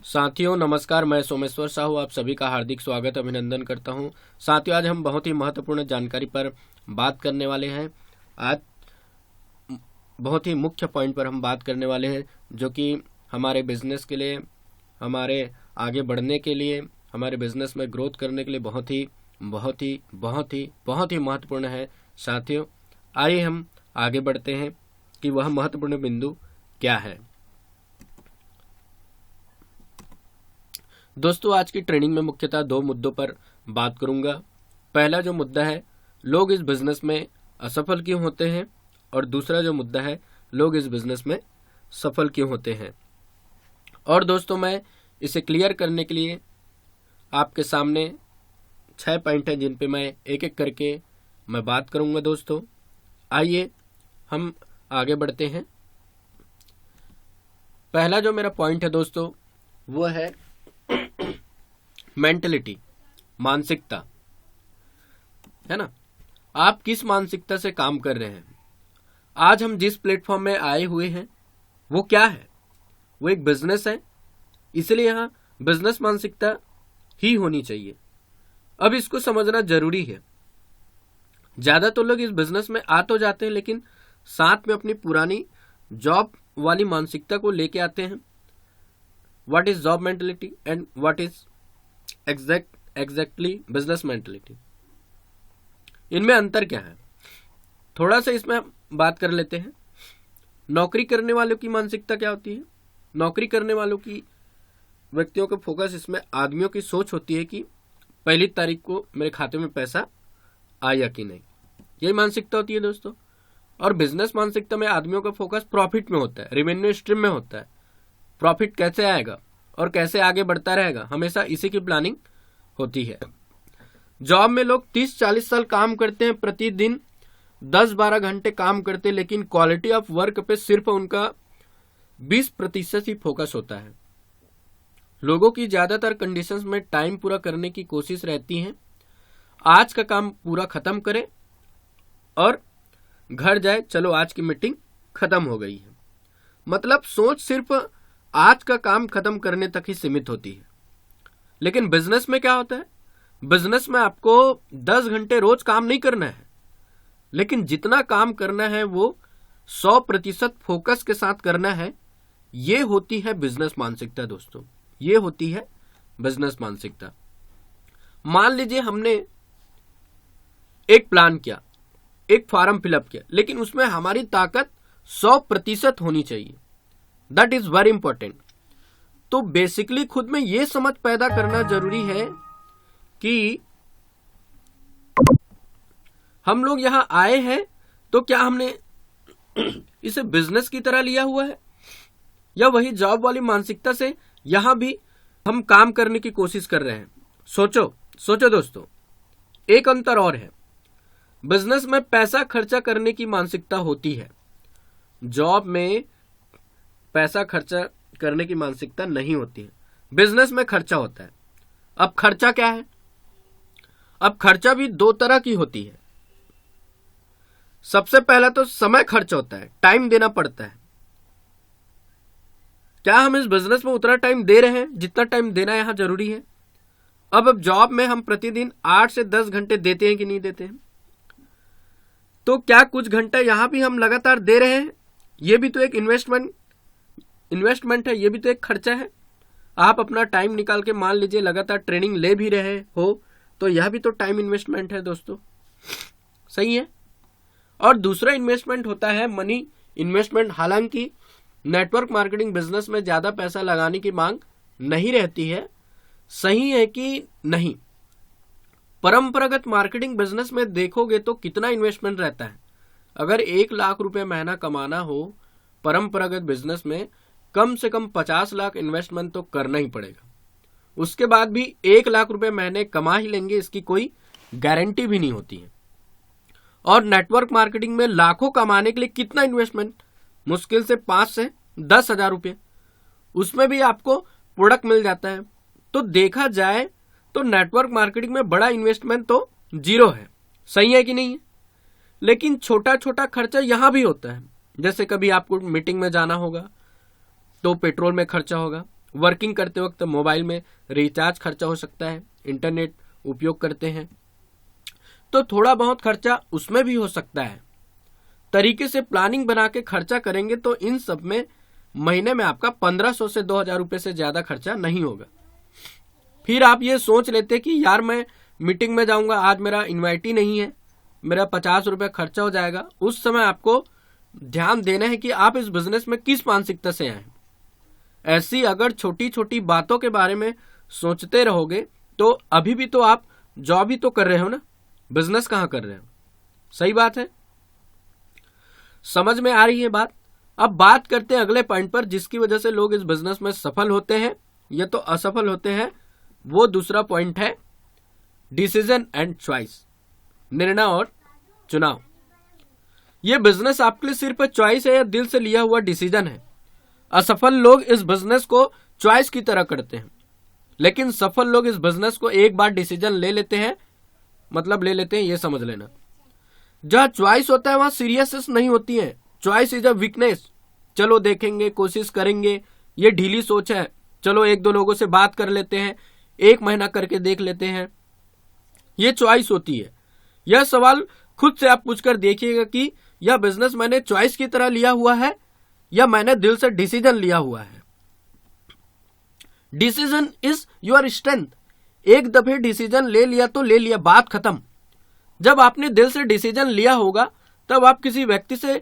साथियों नमस्कार, मैं सोमेश्वर साहू आप सभी का हार्दिक स्वागत अभिनंदन करता हूं। साथियों आज हम बहुत ही महत्वपूर्ण जानकारी पर बात करने वाले हैं। आज बहुत ही मुख्य पॉइंट पर हम बात करने वाले हैं जो कि हमारे बिजनेस के लिए, हमारे आगे बढ़ने के लिए, हमारे बिजनेस में ग्रोथ करने के लिए बहुत ही महत्वपूर्ण है। साथियों आइए हम आगे बढ़ते हैं कि वह महत्वपूर्ण बिंदु क्या है। दोस्तों आज की ट्रेनिंग में मुख्यतः दो मुद्दों पर बात करूंगा। पहला जो मुद्दा है, लोग इस बिजनेस में असफल क्यों होते हैं, और दूसरा जो मुद्दा है, लोग इस बिजनेस में सफल क्यों होते हैं। और दोस्तों मैं इसे क्लियर करने के लिए आपके सामने 6 पॉइंट हैं जिन पे मैं एक एक करके मैं बात करूंगा। दोस्तों आइए हम आगे बढ़ते हैं। पहला जो मेरा पॉइंट है दोस्तों वो है मेंटलिटी, मानसिकता, है ना। आप किस मानसिकता से काम कर रहे हैं। आज हम जिस प्लेटफॉर्म में आए हुए हैं वो क्या है, वो एक बिजनेस है, इसलिए यहां बिजनेस मानसिकता ही होनी चाहिए। अब इसको समझना जरूरी है। ज्यादा तो लोग इस बिजनेस में आ तो जाते हैं लेकिन साथ में अपनी पुरानी जॉब वाली मानसिकता को लेके आते हैं। What is job mentality and what is exactly business mentality, इनमें अंतर क्या है, थोड़ा सा इसमें बात कर लेते हैं। नौकरी करने वालों की मानसिकता क्या होती है। नौकरी करने वालों की व्यक्तियों का फोकस, इसमें आदमियों की सोच होती है कि पहली तारीख को मेरे खाते में पैसा आया कि नहीं, यही मानसिकता होती है दोस्तों। और बिजनेस मानसिकता में आदमियों का फोकस प्रॉफिट में होता है, रेवेन्यू स्ट्रीम में होता है। प्रॉफिट कैसे आएगा और कैसे आगे बढ़ता रहेगा, हमेशा इसी की प्लानिंग होती है। जॉब में लोग 30-40 साल काम करते हैं, प्रतिदिन 10-12 घंटे काम करते हैं, लेकिन क्वालिटी ऑफ वर्क पे सिर्फ उनका 20% ही फोकस होता है। लोगों की ज्यादातर कंडीशंस में टाइम पूरा करने की कोशिश रहती है, आज का काम पूरा खत्म करे और घर जाए, चलो आज की मीटिंग खत्म हो गई है। मतलब सोच सिर्फ आज का काम खत्म करने तक ही सीमित होती है। लेकिन बिजनेस में क्या होता है, बिजनेस में आपको 10 घंटे रोज काम नहीं करना है, लेकिन जितना काम करना है वो 100% फोकस के साथ करना है। ये होती है बिजनेस मानसिकता दोस्तों, ये होती है बिजनेस मानसिकता। मान लीजिए हमने एक प्लान किया, एक फॉर्म फिलअप किया, लेकिन उसमें हमारी ताकत 100% होनी चाहिए। That is very important. तो बेसिकली खुद में यह समझ पैदा करना जरूरी है कि हम लोग यहां आए हैं तो क्या हमने इसे बिजनेस की तरह लिया हुआ है, या वही जॉब वाली मानसिकता से यहां भी हम काम करने की कोशिश कर रहे हैं। सोचो दोस्तों, एक अंतर और है। बिजनेस में पैसा खर्चा करने की मानसिकता होती है, जॉब में पैसा खर्चा करने की मानसिकता नहीं होती है। बिजनेस में खर्चा होता है। अब खर्चा क्या है, अब खर्चा भी 2 तरह की होती है। सबसे पहला तो समय खर्च होता है, टाइम देना पड़ता है। क्या हम इस बिजनेस में उतना टाइम दे रहे हैं जितना टाइम देना यहां जरूरी है। अब जॉब में हम प्रतिदिन 8 से 10 घंटे देते हैं कि नहीं देते हैं, तो क्या कुछ घंटे यहां भी हम लगातार दे रहे हैं। यह भी तो एक इन्वेस्टमेंट है, ये भी तो एक खर्चा है। आप अपना टाइम निकाल के मान लीजिए लगातार ट्रेनिंग ले भी रहे हो, तो यह भी तो टाइम इन्वेस्टमेंट है दोस्तों, सही है। और दूसरा इन्वेस्टमेंट होता है मनी इन्वेस्टमेंट। हालांकि नेटवर्क मार्केटिंग बिजनेस में ज्यादा पैसा लगाने की मांग नहीं रहती है, सही है कि नहीं। परंपरागत मार्केटिंग बिजनेस में देखोगे तो कितना इन्वेस्टमेंट रहता है। अगर 1 लाख रुपए महीना कमाना हो परंपरागत बिजनेस में, कम से कम 50 लाख इन्वेस्टमेंट तो करना ही पड़ेगा। उसके बाद भी 1 लाख रुपए महीने कमा ही लेंगे, इसकी कोई गारंटी भी नहीं होती है। और नेटवर्क मार्केटिंग में लाखों कमाने के लिए कितना इन्वेस्टमेंट, मुश्किल से 5 से 10 हजार रुपये, उसमें भी आपको प्रोडक्ट मिल जाता है। तो देखा जाए तो नेटवर्क मार्केटिंग में बड़ा इन्वेस्टमेंट तो 0 है, सही है कि नहीं है। लेकिन छोटा छोटा खर्चा यहां भी होता है। जैसे कभी आपको मीटिंग में जाना होगा तो पेट्रोल में खर्चा होगा, वर्किंग करते वक्त मोबाइल में रिचार्ज खर्चा हो सकता है, इंटरनेट उपयोग करते हैं तो थोड़ा बहुत खर्चा उसमें भी हो सकता है। तरीके से प्लानिंग बना के खर्चा करेंगे तो इन सब में महीने में आपका 1500 से 2000 रुपए से ज्यादा खर्चा नहीं होगा। फिर आप ये सोच लेते कि यार मैं मीटिंग में जाऊंगा, आज मेरा इन्वाइट ही नहीं है, मेरा 50 रुपए खर्चा हो जाएगा। उस समय आपको ध्यान देना है कि आप इस बिजनेस में किस मानसिकता से आए। ऐसी अगर छोटी छोटी बातों के बारे में सोचते रहोगे तो अभी भी तो आप जॉब ही तो कर रहे हो ना, बिजनेस कहां कर रहे हो। सही बात है, समझ में आ रही है बात। अब बात करते हैं अगले पॉइंट पर, जिसकी वजह से लोग इस बिजनेस में सफल होते हैं या तो असफल होते हैं। वो दूसरा पॉइंट है डिसीजन एंड चॉइस, निर्णय और चुनाव। यह बिजनेस आपके लिए सिर्फ चॉइस है या दिल से लिया हुआ डिसीजन है। असफल लोग इस बिजनेस को चॉइस की तरह करते हैं, लेकिन सफल लोग इस बिजनेस को एक बार डिसीजन ले लेते हैं, मतलब ले लेते हैं, ये समझ लेना। जहां चॉइस होता है वहां सीरियसनेस नहीं होती है। चॉइस इज अ वीकनेस, चलो देखेंगे, कोशिश करेंगे, ये ढीली सोच है, चलो एक दो लोगों से बात कर लेते हैं, 1 महीना करके देख लेते हैं, ये चॉइस होती है। यह सवाल खुद से आप पूछकर देखिएगा कि यह बिजनेस मैंने चॉइस की तरह लिया हुआ है या मैंने दिल से डिसीजन लिया हुआ है। Decision is your strength. एक दफे डिसीजन ले लिया तो ले लिया, बात खत्म। जब आपने दिल से डिसीजन लिया होगा तब आप किसी व्यक्ति से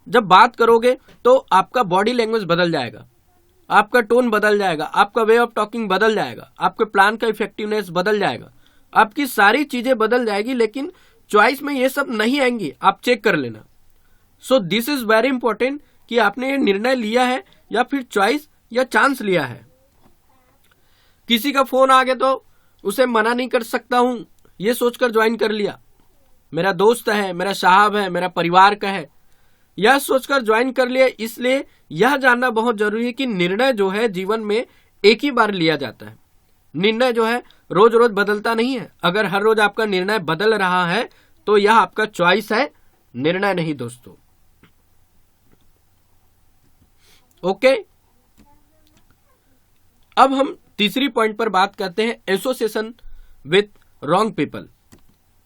जब बात करोगे तो आपका बॉडी लैंग्वेज बदल जाएगा, आपका टोन बदल जाएगा, आपका वे ऑफ टॉकिंग बदल जाएगा, आपके प्लान का इफेक्टिवनेस बदल जाएगा, आपकी सारी चीजें बदल जाएगी। लेकिन चॉइस में ये सब नहीं आएंगी, आप चेक कर लेना। So this is very important कि आपने ये निर्णय लिया है या फिर चॉइस या चांस लिया है। किसी का फोन आ गया तो उसे मना नहीं कर सकता हूं ये सोचकर ज्वाइन कर लिया, मेरा दोस्त है, मेरा साहब है, मेरा परिवार का है, यह सोचकर ज्वाइन कर लिया। इसलिए यह जानना बहुत जरूरी है कि निर्णय जो है जीवन में एक ही बार लिया जाता है। निर्णय जो है रोज रोज बदलता नहीं है। अगर हर रोज आपका निर्णय बदल रहा है तो यह आपका चॉइस है, निर्णय नहीं दोस्तों। ओके, अब हम तीसरी पॉइंट पर बात करते हैं, एसोसिएशन विथ रॉन्ग पीपल,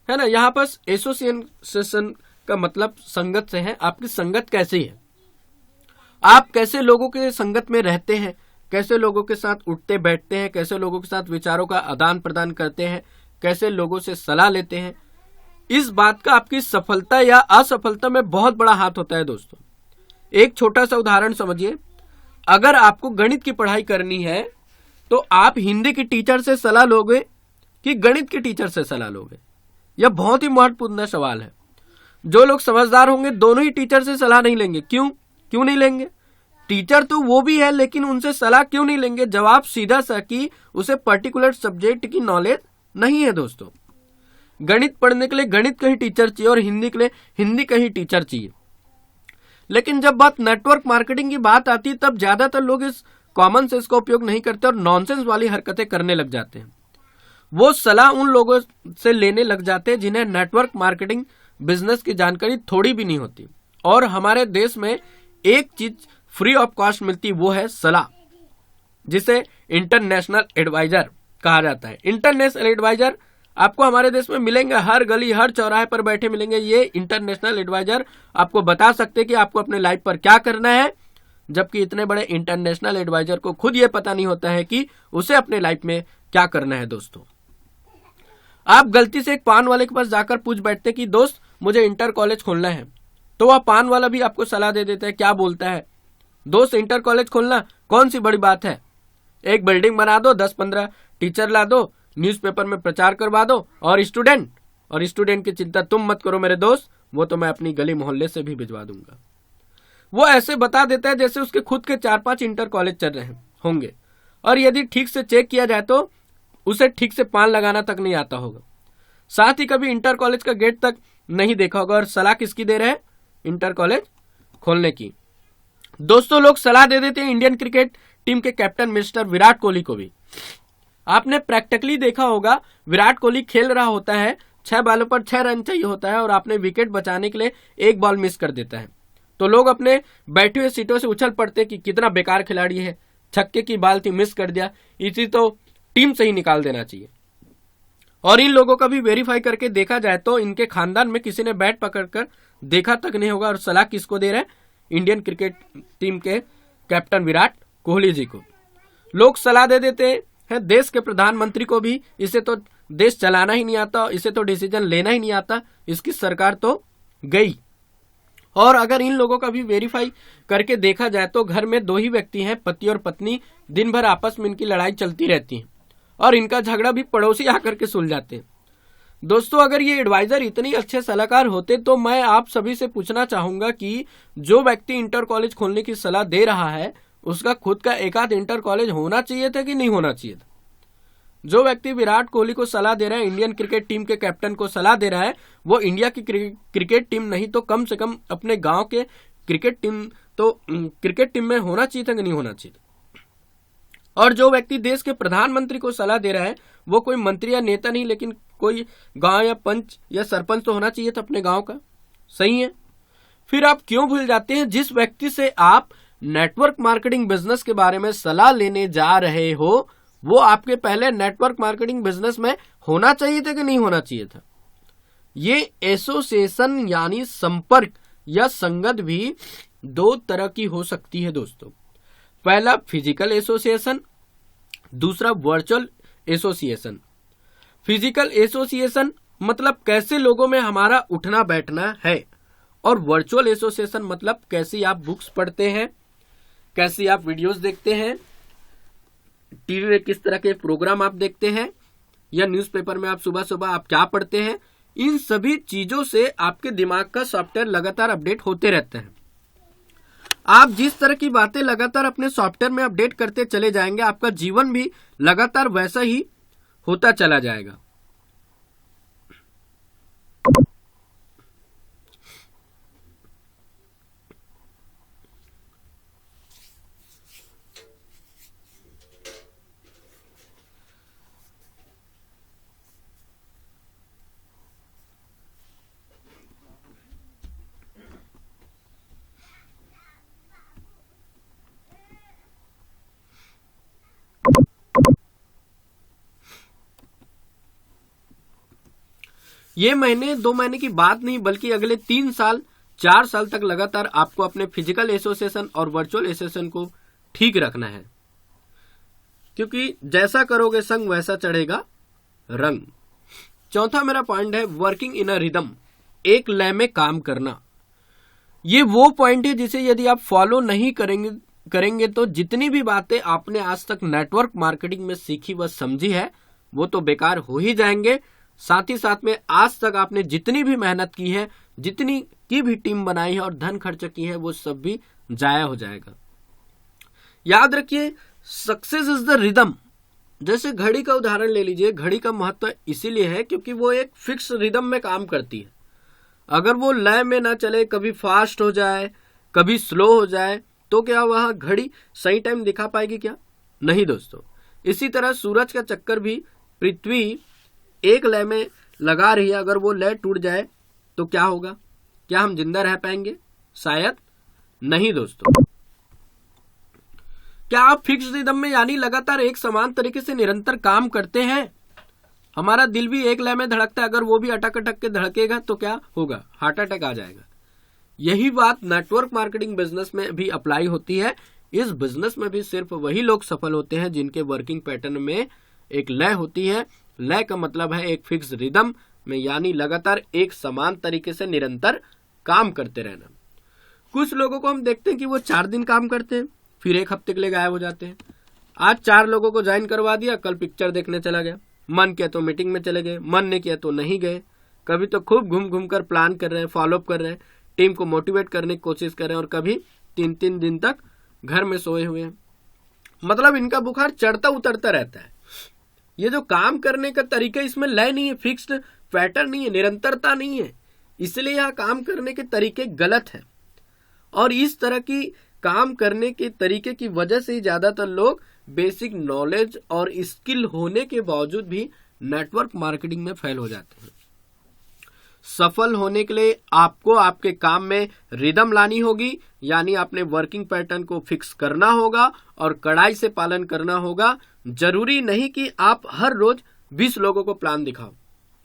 है ना। यहां पर एसोसिएशन का मतलब संगत से है। आपकी संगत कैसी है, आप कैसे लोगों के संगत में रहते हैं, कैसे लोगों के साथ उठते बैठते हैं, कैसे लोगों के साथ विचारों का आदान प्रदान करते हैं, कैसे लोगों से सलाह लेते हैं, इस बात का आपकी सफलता या असफलता में बहुत बड़ा हाथ होता है दोस्तों। एक छोटा सा उदाहरण समझिए, अगर आपको गणित की पढ़ाई करनी है तो आप हिंदी की टीचर से सलाह लोगे कि गणित के टीचर से सलाह लोगे? यह बहुत ही महत्वपूर्ण सवाल है। जो लोग समझदार होंगे दोनों ही टीचर से सलाह नहीं लेंगे। क्यों नहीं लेंगे? टीचर तो वो भी है, लेकिन उनसे सलाह क्यों नहीं लेंगे? जवाब सीधा सा कि उसे पर्टिकुलर सब्जेक्ट की नॉलेज नहीं है दोस्तों। गणित पढ़ने के लिए गणित का ही टीचर चाहिए और हिंदी के लिए हिंदी का ही टीचर चाहिए। लेकिन जब बात नेटवर्क मार्केटिंग की बात आती है तब ज्यादातर लोग इस कॉमन सेंस का उपयोग नहीं करते और नॉनसेंस वाली हरकतें करने लग जाते हैं। वो सलाह उन लोगों से लेने लग जाते हैं जिन्हें नेटवर्क मार्केटिंग बिजनेस की जानकारी थोड़ी भी नहीं होती। और हमारे देश में एक चीज फ्री ऑफ कॉस्ट मिलती, वो है सलाह, जिसे इंटरनेशनल एडवाइजर कहा जाता है। इंटरनेशनल एडवाइजर आपको हमारे देश में मिलेंगे, हर गली हर चौराहे पर बैठे मिलेंगे। ये इंटरनेशनल एडवाइजर आपको बता सकते हैं कि आपको अपने लाइफ पर क्या करना है, जबकि इतने बड़े इंटरनेशनल एडवाइजर को खुद ये पता नहीं होता है कि उसे अपने लाइफ में क्या करना है। दोस्तों, आप गलती से एक पान वाले के पास जाकर पूछ बैठते कि दोस्त मुझे इंटर कॉलेज खोलना है, तो वह पान वाला भी आपको सलाह दे देता है। क्या बोलता है? दोस्त इंटर कॉलेज खोलना कौन सी बड़ी बात है, एक बिल्डिंग बना दो, 10-15 टीचर ला दो, न्यूज़पेपर में प्रचार करवा दो, और स्टूडेंट की चिंता तुम मत करो मेरे दोस्त, वो तो मैं अपनी गली मोहल्ले से भी भिजवा दूंगा। वो ऐसे बता देता है जैसे उसके खुद के 4-5 इंटर कॉलेज चल रहे होंगे, और यदि ठीक से चेक किया जाए तो उसे ठीक से पान लगाना तक नहीं आता होगा, साथ ही कभी इंटर कॉलेज का गेट तक नहीं देखा होगा। और सलाह किसकी दे रहे हैं? इंटर कॉलेज खोलने की। दोस्तों, लोग सलाह दे देते हैं इंडियन क्रिकेट टीम के कैप्टन मिस्टर विराट कोहली को भी। आपने प्रैक्टिकली देखा होगा, विराट कोहली खेल रहा होता है, 6 बॉलों पर 6 रन चाहिए होता है और आपने विकेट बचाने के लिए 1 बॉल मिस कर देता है, तो लोग अपने बैठे हुए सीटों से उछल पड़ते कि कितना बेकार खिलाड़ी है, छक्के की बाल थी, मिस कर दिया, इसी तो टीम से ही निकाल देना चाहिए। और इन लोगों का भी वेरीफाई करके देखा जाए तो इनके खानदान में किसी ने बैट पकड़कर देखा तक नहीं होगा। और सलाह किसको दे रहे हैं? इंडियन क्रिकेट टीम के कैप्टन विराट कोहली जी को। लोग सलाह दे देते हैं देश के प्रधानमंत्री को भी, इसे तो देश चलाना ही नहीं आता, इसे तो डिसीजन लेना ही नहीं आता, इसकी सरकार तो गई। और अगर इन लोगों का भी वेरीफाई करके देखा जाए तो घर में 2 ही व्यक्ति हैं, पति और पत्नी, दिन भर आपस में इनकी लड़ाई चलती रहती है और इनका झगड़ा भी पड़ोसी आकर के सुलझाते हैं। दोस्तों, अगर ये एडवाइजर इतने अच्छे सलाहकार होते तो मैं आप सभी से पूछना चाहूंगा कि जो व्यक्ति इंटर कॉलेज खोलने की सलाह दे रहा है उसका खुद का एक आध इंटर कॉलेज होना चाहिए था कि नहीं होना चाहिए था? जो व्यक्ति विराट कोहली को सलाह दे रहा है, इंडियन क्रिकेट टीम के कैप्टन को सलाह दे रहा है, वो इंडिया की क्रिकेट टीम नहीं तो कम से कम अपने गांव के क्रिकेट टीम में होना चाहिए था कि नहीं होना चाहिए था? और जो व्यक्ति देश के प्रधानमंत्री को सलाह दे रहा है वो कोई मंत्री या नेता नहीं, लेकिन कोई गांव या पंच या सरपंच तो होना चाहिए था अपने गांव का। सही है। फिर आप क्यों भूल जाते हैं जिस व्यक्ति से आप नेटवर्क मार्केटिंग बिजनेस के बारे में सलाह लेने जा रहे हो वो आपके पहले नेटवर्क मार्केटिंग बिजनेस में होना चाहिए था कि नहीं होना चाहिए था? ये एसोसिएशन यानी संपर्क या संगत भी 2 तरह की हो सकती है दोस्तों। पहला फिजिकल एसोसिएशन, दूसरा वर्चुअल एसोसिएशन। फिजिकल एसोसिएशन मतलब कैसे लोगों में हमारा उठना बैठना है, और वर्चुअल एसोसिएशन मतलब कैसे आप बुक्स पढ़ते हैं, कैसे आप वीडियोस देखते हैं, टीवी में किस तरह के प्रोग्राम आप देखते हैं, या न्यूज़पेपर में आप सुबह सुबह आप क्या पढ़ते हैं। इन सभी चीजों से आपके दिमाग का सॉफ्टवेयर लगातार अपडेट होते रहते हैं। आप जिस तरह की बातें लगातार अपने सॉफ्टवेयर में अपडेट करते चले जाएंगे आपका जीवन भी लगातार वैसा ही होता चला जाएगा। ये महीने 2 महीने की बात नहीं बल्कि अगले 3 साल 4 साल तक लगातार आपको अपने फिजिकल एसोसिएशन और वर्चुअल एसोसिएशन को ठीक रखना है, क्योंकि जैसा करोगे संग वैसा चढ़ेगा रंग। चौथा मेरा पॉइंट है वर्किंग इन अ रिदम, एक लय में काम करना। ये वो पॉइंट है जिसे यदि आप फॉलो नहीं करेंगे तो जितनी भी बातें आपने आज तक नेटवर्क मार्केटिंग में सीखी व समझी है वो तो बेकार हो ही जाएंगे। साथ ही साथ में आज तक आपने जितनी भी मेहनत की है, जितनी की भी टीम बनाई है और धन खर्च की है वो सब भी जाया हो जाएगा। याद रखिए सक्सेस इज द रिदम। जैसे घड़ी का उदाहरण ले लीजिए, घड़ी का महत्व इसीलिए है क्योंकि वो एक फिक्स रिदम में काम करती है। अगर वो लय में ना चले, कभी फास्ट हो जाए कभी स्लो हो जाए, तो क्या वह घड़ी सही टाइम दिखा पाएगी? क्या नहीं दोस्तों। इसी तरह सूरज का चक्कर भी पृथ्वी एक लय में लगा रही है, अगर वो लय टूट जाए तो क्या होगा? क्या हम जिंदा रह पाएंगे? शायद नहीं दोस्तों। क्या आप फिक्स रिदम में यानी लगातार एक समान तरीके से निरंतर काम करते हैं? हमारा दिल भी एक लय में धड़कता है, अगर वो भी अटक अटक के धड़केगा तो क्या होगा? हार्ट अटैक आ जाएगा। यही बात नेटवर्क मार्केटिंग बिजनेस में भी अप्लाई होती है। इस बिजनेस में भी सिर्फ वही लोग सफल होते हैं जिनके वर्किंग पैटर्न में एक लय होती है। लय का मतलब है एक फिक्स रिदम में, यानी लगातार एक समान तरीके से निरंतर काम करते रहना। कुछ लोगों को हम देखते हैं कि वो 4 दिन काम करते हैं फिर 1 हफ्ते के लिए गायब हो जाते हैं। आज 4 लोगों को ज्वाइन करवा दिया, कल पिक्चर देखने चला गया, मन किया तो मीटिंग में चले गए, मन नहीं किया तो नहीं गए। कभी तो खूब घूम घूम कर प्लान कर रहे हैं, फॉलोअप कर रहे हैं, टीम को मोटिवेट करने की कोशिश कर रहे हैं, और कभी 3-3 दिन तक घर में सोए हुए हैं। मतलब इनका बुखार चढ़ता उतरता रहता है। ये जो काम करने का तरीका, इसमें लय नहीं है, फिक्स्ड पैटर्न नहीं है, निरंतरता नहीं है, इसलिए यह काम करने के तरीके गलत है। और इस तरह की काम करने के तरीके की वजह से ही ज्यादातर लोग बेसिक नॉलेज और स्किल होने के बावजूद भी नेटवर्क मार्केटिंग में फेल हो जाते हैं। सफल होने के लिए आपको आपके काम में रिदम लानी होगी, यानी अपने वर्किंग पैटर्न को फिक्स करना होगा और कड़ाई से पालन करना होगा। जरूरी नहीं कि आप हर रोज 20 लोगों को प्लान दिखाओ,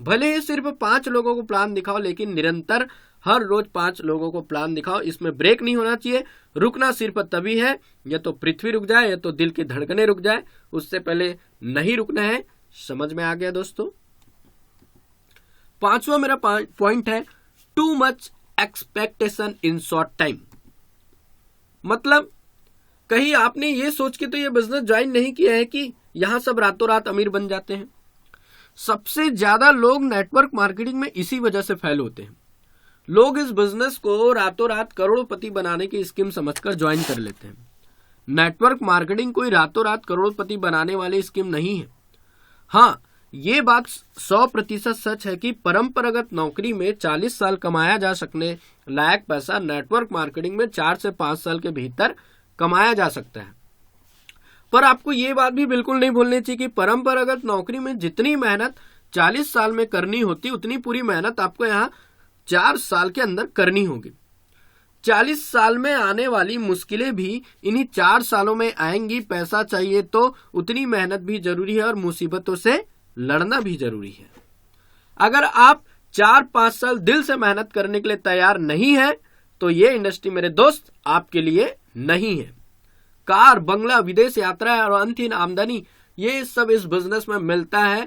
भले ही सिर्फ 5 लोगों को प्लान दिखाओ, लेकिन निरंतर हर रोज 5 लोगों को प्लान दिखाओ। इसमें ब्रेक नहीं होना चाहिए। रुकना सिर्फ तभी है या तो पृथ्वी रुक जाए या तो दिल की धड़कनें रुक जाए, उससे पहले नहीं रुकना है। समझ में आ गया दोस्तों? 5वां मेरा पॉइंट है too much expectation in short time. मतलब कहीं आपने ये सोच के तो ये बिजनेस ज्वाइन नहीं किया है कि यहां सब रातों रात अमीर बन जाते हैं। सबसे ज्यादा लोग नेटवर्क मार्केटिंग में इसी वजह से फेल होते हैं। लोग इस बिजनेस को रातों रात करोड़पति बनाने की स्कीम समझकर ज्वाइन कर लेते हैं। नेटवर्क मार्केटिंग कोई रातों रात करोड़पति बनाने वाली स्कीम नहीं है। हाँ, ये बात 100% सच है कि परंपरागत नौकरी में 40 साल कमाया जा सकने लायक पैसा नेटवर्क मार्केटिंग में 4 से 5 साल के भीतर कमाया जा सकता है। पर आपको ये बात भी बिल्कुल नहीं भूलनी चाहिए कि परंपरागत नौकरी में जितनी मेहनत 40 साल में करनी होती, उतनी पूरी मेहनत आपको यहाँ 4 साल के अंदर करनी होगी। 40 साल में आने वाली मुश्किलें भी इन्हीं 4 सालों में आएंगी। पैसा चाहिए तो उतनी मेहनत भी जरूरी है और मुसीबतों से लड़ना भी जरूरी है। अगर आप 4-5 साल दिल से मेहनत करने के लिए तैयार नहीं है तो ये इंडस्ट्री मेरे दोस्त आपके लिए नहीं है। कार, बंगला, विदेश यात्रा और अंतहीन आमदनी, ये सब इस बिजनेस में मिलता है,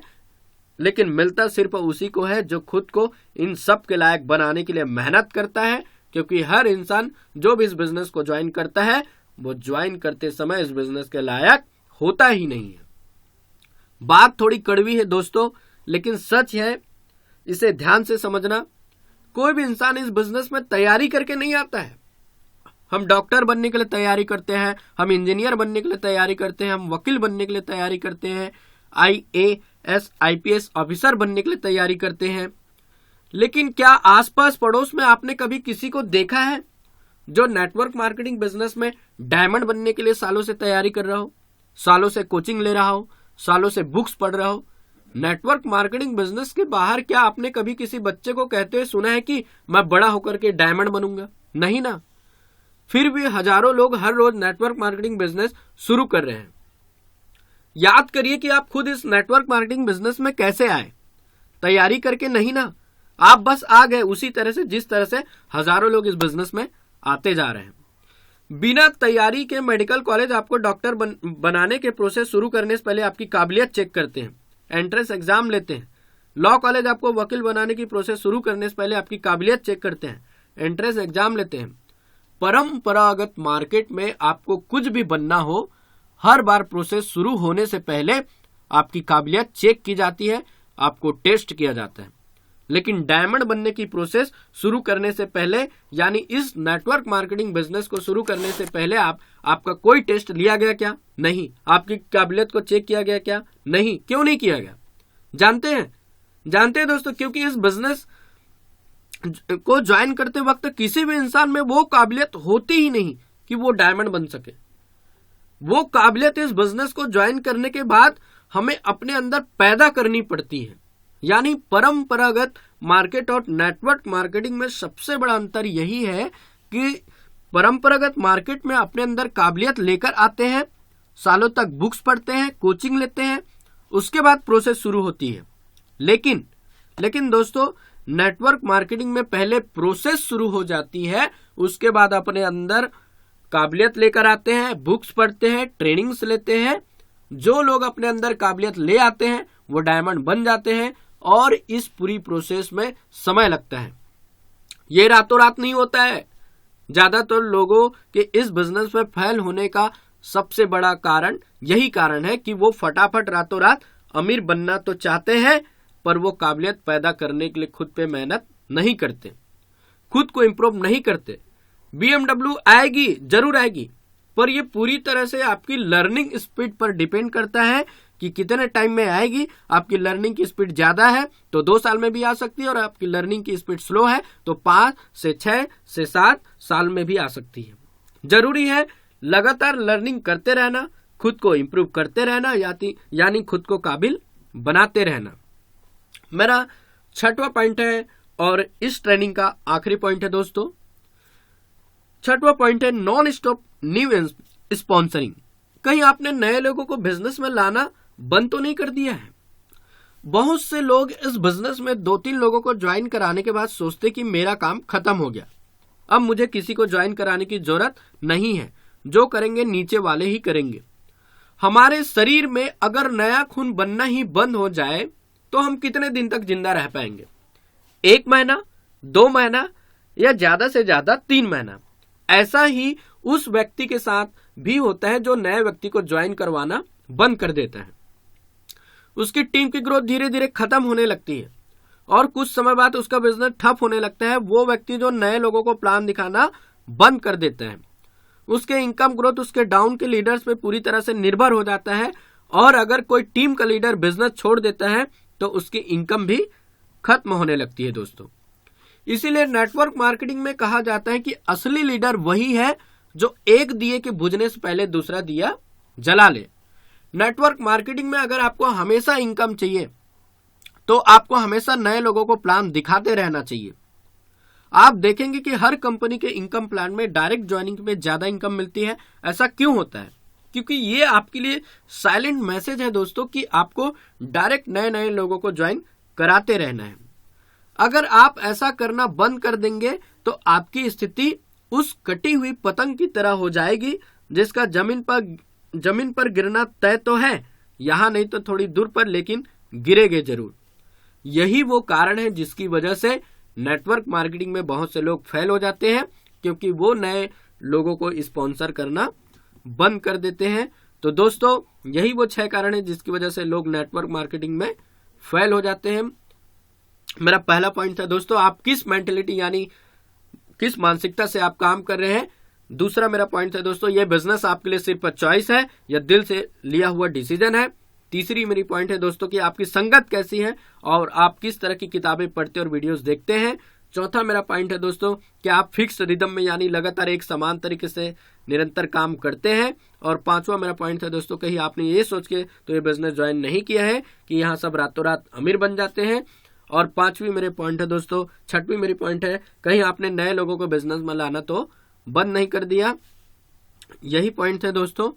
लेकिन मिलता सिर्फ उसी को है जो खुद को इन सब के लायक बनाने के लिए मेहनत करता है। क्योंकि हर इंसान जो भी इस बिजनेस को ज्वाइन करता है वो ज्वाइन करते समय इस बिजनेस के लायक होता ही नहीं है। बात थोड़ी कड़वी है दोस्तों, लेकिन सच है, इसे ध्यान से समझना। कोई भी इंसान इस बिजनेस में तैयारी करके नहीं आता है। हम डॉक्टर बनने के लिए तैयारी करते हैं, हम इंजीनियर बनने के लिए तैयारी करते हैं, हम वकील बनने के लिए तैयारी करते हैं, IAS IPS ऑफिसर बनने के लिए तैयारी करते हैं। लेकिन क्या आसपास पड़ोस में आपने कभी किसी को देखा है जो नेटवर्क मार्केटिंग बिजनेस में डायमंड बनने के लिए सालों से तैयारी कर रहा हो, सालों से कोचिंग ले रहा हो, सालों से बुक्स पढ़ रहा हो? नेटवर्क मार्केटिंग बिजनेस के बाहर क्या आपने कभी किसी बच्चे को कहते हुए सुना है कि मैं बड़ा होकर के डायमंड बनूंगा? नहीं ना। फिर भी हजारों लोग हर रोज नेटवर्क मार्केटिंग बिजनेस शुरू कर रहे हैं। याद करिए कि आप खुद इस नेटवर्क मार्केटिंग बिजनेस में कैसे आए। तैयारी करके नहीं ना, आप बस आ गए उसी तरह से जिस तरह से हजारों लोग इस बिजनेस में आते जा रहे हैं। बिना तैयारी के मेडिकल कॉलेज आपको डॉक्टर बनाने के प्रोसेस शुरू करने से पहले आपकी काबिलियत चेक करते हैं, एंट्रेंस एग्जाम लेते हैं। लॉ कॉलेज आपको वकील बनाने की प्रोसेस शुरू करने से पहले आपकी काबिलियत चेक करते हैं, एंट्रेंस एग्जाम लेते हैं। परंपरागत मार्केट में आपको कुछ भी बनना हो, हर बार प्रोसेस शुरू होने से पहले आपकी काबिलियत चेक की जाती है, आपको टेस्ट किया जाता है। लेकिन डायमंड बनने की प्रोसेस शुरू करने से पहले, यानी इस नेटवर्क मार्केटिंग बिजनेस को शुरू करने से पहले आपका कोई टेस्ट लिया गया क्या? नहीं। आपकी काबिलियत को चेक किया गया क्या? नहीं। क्यों नहीं किया गया? जानते हैं दोस्तों, क्योंकि इस बिजनेस को ज्वाइन करते वक्त किसी भी इंसान में वो काबिलियत होती ही नहीं कि वो डायमंड बन सके। वो काबिलियत इस बिजनेस को ज्वाइन करने के बाद हमें अपने अंदर पैदा करनी पड़ती है। यानी परंपरागत मार्केट और नेटवर्क मार्केटिंग में सबसे बड़ा अंतर यही है कि परंपरागत मार्केट में अपने अंदर काबिलियत लेकर आते हैं, सालों तक बुक्स पढ़ते हैं, कोचिंग लेते हैं, उसके बाद प्रोसेस शुरू होती है। लेकिन दोस्तों, नेटवर्क मार्केटिंग में पहले प्रोसेस शुरू हो जाती है, उसके बाद अपने अंदर काबिलियत लेकर आते हैं, बुक्स पढ़ते हैं, ट्रेनिंग्स लेते हैं। जो लोग अपने अंदर काबिलियत ले आते हैं वो डायमंड बन जाते हैं, और इस पूरी प्रोसेस में समय लगता है। ये रातों रात नहीं होता है। ज्यादातर लोगों के इस बिजनेस में फेल होने का सबसे बड़ा कारण यही कारण है कि वो फटाफट रातों रात अमीर बनना तो चाहते हैं, पर वो काबिलियत पैदा करने के लिए खुद पे मेहनत नहीं करते, खुद को इंप्रूव नहीं करते। BMW आएगी, जरूर आएगी, पर ये पूरी तरह से आपकी लर्निंग स्पीड पर डिपेंड करता है कि कितने टाइम में आएगी। आपकी लर्निंग की स्पीड ज्यादा है तो 2 साल में भी आ सकती है, और आपकी लर्निंग की स्पीड स्लो है तो 5 से 6 से 7 साल में भी आ सकती है। जरूरी है लगातार लर्निंग करते रहना, खुद को इंप्रूव करते रहना, यानी खुद को काबिल बनाते रहना। मेरा 6वां पॉइंट है और इस ट्रेनिंग का आखिरी पॉइंट है दोस्तों, छठवां पॉइंट है नॉन स्टॉप न्यू स्पॉन्सरिंग। कहीं आपने नए लोगों को बिजनेस में लाना बंद तो नहीं कर दिया है? बहुत से लोग इस बिजनेस में 2-3 लोगों को ज्वाइन कराने के बाद सोचते कि मेरा काम खत्म हो गया, अब मुझे किसी को ज्वाइन कराने की जरूरत नहीं है, जो करेंगे नीचे वाले ही करेंगे। हमारे शरीर में अगर नया खून बनना ही बंद हो जाए तो हम कितने दिन तक जिंदा रह पाएंगे? 1 महीना, 2 महीना या ज्यादा से ज्यादा 3 महीना। ऐसा ही उस व्यक्ति के साथ भी होता है जो नए व्यक्ति को ज्वाइन करवाना बंद कर देता है। उसकी टीम की ग्रोथ धीरे धीरे खत्म होने लगती है और कुछ समय बाद उसका बिजनेस ठप होने लगता है। वो व्यक्ति जो नए लोगों को प्लान दिखाना बंद कर देता है, उसके इनकम ग्रोथ उसके डाउन के लीडर्स पे पूरी तरह से निर्भर हो जाता है। और अगर कोई टीम का लीडर बिजनेस छोड़ देता है तो उसकी इनकम भी खत्म होने लगती है दोस्तों। इसीलिए नेटवर्क मार्केटिंग में कहा जाता है कि असली लीडर वही है जो एक दिए के बुझने से पहले दूसरा दिया जला ले। नेटवर्क मार्केटिंग में अगर आपको हमेशा इनकम चाहिए तो आपको हमेशा नए लोगों को प्लान दिखाते रहना चाहिए। आप देखेंगे कि हर कंपनी के इनकम प्लान में डायरेक्ट ज्वाइनिंग में ज्यादा इनकम मिलती है। ऐसा क्यों होता है? क्योंकि ये आपके लिए साइलेंट मैसेज है दोस्तों कि आपको डायरेक्ट नए नए लोगों को ज्वाइन कराते रहना है। अगर आप ऐसा करना बंद कर देंगे तो आपकी स्थिति उस कटी हुई पतंग की तरह हो जाएगी जिसका जमीन पर गिरना तय तो है, यहां नहीं तो थोड़ी दूर पर, लेकिन गिरेगे जरूर। यही वो कारण है जिसकी वजह से नेटवर्क मार्केटिंग में बहुत से लोग फेल हो जाते हैं, क्योंकि वो नए लोगों को स्पॉन्सर करना बंद कर देते हैं। तो दोस्तों यही वो 6 कारण है जिसकी वजह से लोग नेटवर्क मार्केटिंग में फेल हो जाते हैं। मेरा पहला पॉइंट था दोस्तों, आप किस मेंटेलिटी यानी किस मानसिकता से आप काम कर रहे हैं। दूसरा मेरा पॉइंट था दोस्तों, ये बिजनेस आपके लिए सिर्फ चॉइस है या दिल से लिया हुआ डिसीजन है। तीसरी मेरी पॉइंट है दोस्तों कि आपकी संगत कैसी है और आप किस तरह की किताबें पढ़ते और वीडियोस देखते हैं। चौथा मेरा पॉइंट है दोस्तों कि आप फिक्स रिदम में यानी लगातार एक समान तरीके से निरंतर काम करते हैं। और पांचवा मेरा पॉइंट है दोस्तों, कहीं आपने ये सोच के तो ये बिजनेस ज्वाइन नहीं किया है कि यहाँ सब रातों रात अमीर बन जाते हैं। और पांचवी मेरे पॉइंट है दोस्तों, छठवीं मेरी पॉइंट है, कहीं आपने नए लोगों को बिजनेस में लाना तो बंद नहीं कर दिया। यही पॉइंट है दोस्तों।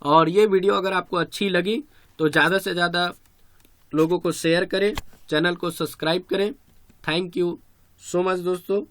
और ये वीडियो अगर आपको अच्छी लगी तो ज्यादा से ज्यादा लोगों को शेयर करें, चैनल को सब्सक्राइब करें। थैंक यू सो मच दोस्तों।